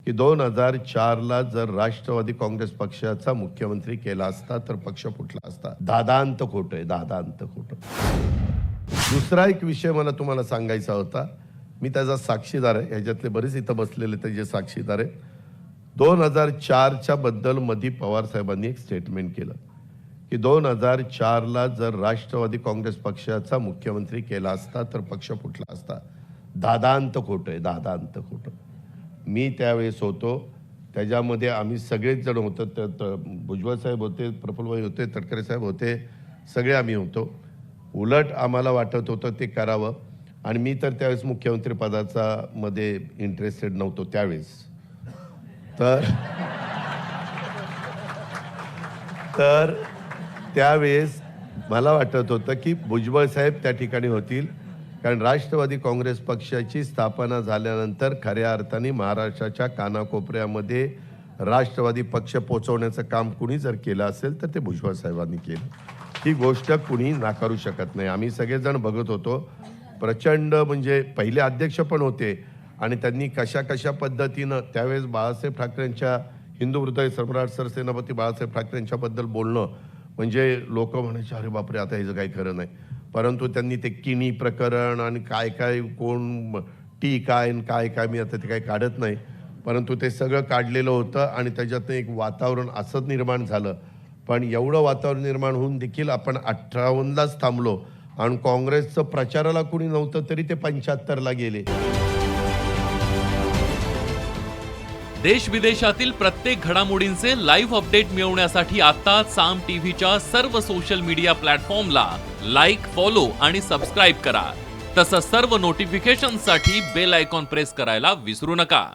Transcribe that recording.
की 2004ला जर राष्ट्रवादी काँग्रेस पक्षाचा मुख्यमंत्री केला असता तर पक्ष फुटला असता. दादांत खोटं आहे, दादांत खोटं. दुसरा एक विषय मला तुम्हाला सांगायचा होता. मी त्याचा साक्षीदार आहे. ह्याच्यातले बरेच इथं बसलेले त्याचे साक्षीदार आहे. 2004च्या बद्दल मधी पवार साहेबांनी एक स्टेटमेंट केलं की 2004ला जर राष्ट्रवादी काँग्रेस पक्षाचा मुख्यमंत्री केला असता तर पक्ष फुटला असता. दादांत खोटं आहे, दादांत खोटं. मी त्यावेळेस होतो, त्याच्यामध्ये आम्ही सगळेच जण होतो. त्यात भुजबळ साहेब होते, प्रफुल्लभाई होते, तटकरे साहेब होते, सगळे आम्ही होतो. उलट आम्हाला वाटत होतं ते करावं. आणि मी तर त्यावेळेस मुख्यमंत्री पदाचा मध्ये इंटरेस्टेड नव्हतो त्यावेळेस. तर त्यावेळेस मला वाटत होतं की भुजबळ साहेब त्या ठिकाणी होतील, कारण राष्ट्रवादी काँग्रेस पक्षाची स्थापना झाल्यानंतर खऱ्या अर्थाने महाराष्ट्राच्या कानाकोपऱ्यामध्ये राष्ट्रवादी पक्ष पोचवण्याचं काम कुणी जर केलं असेल तर ते भुजबळ साहेबांनी केलं. ही गोष्ट कुणी नाकारू शकत नाही. आम्ही सगळेजण बघत होतो. प्रचंड म्हणजे पहिले अध्यक्ष पण होते आणि त्यांनी कशा कशा पद्धतीनं त्यावेळेस बाळासाहेब ठाकरेंच्या हिंदू हृदय सम्राट सरसेनापती बाळासाहेब ठाकरेंच्याबद्दल बोलणं म्हणजे लोक म्हणायचे अरे बापरे आता ह्याचं काही खरं नाही. परंतु त्यांनी ते किणी प्रकरण आणि काय काय कोण टी काय काय काय मी आता ते काही काढत नाही, परंतु ते सगळं काढलेलं होतं आणि त्याच्यातनं एक वातावरण असंच निर्माण झालं. पण एवढं वातावरण निर्माण होऊन देखील आपण 58लाच थांबलो आणि काँग्रेसचं प्रचाराला कुणी नव्हतं तरी ते 75ला गेले. देश विदेशातील प्रत्येक घडामोडींचे लाईव्ह अपडेट मिळवण्यासाठी आता साम टीव्हीच्या सर्व सोशल मीडिया प्लॅटफॉर्मला लाईक, फॉलो आणि सबस्क्राईब करा. तसंच सर्व नोटिफिकेशनसाठी बेल आयकॉन प्रेस करायला विसरू नका.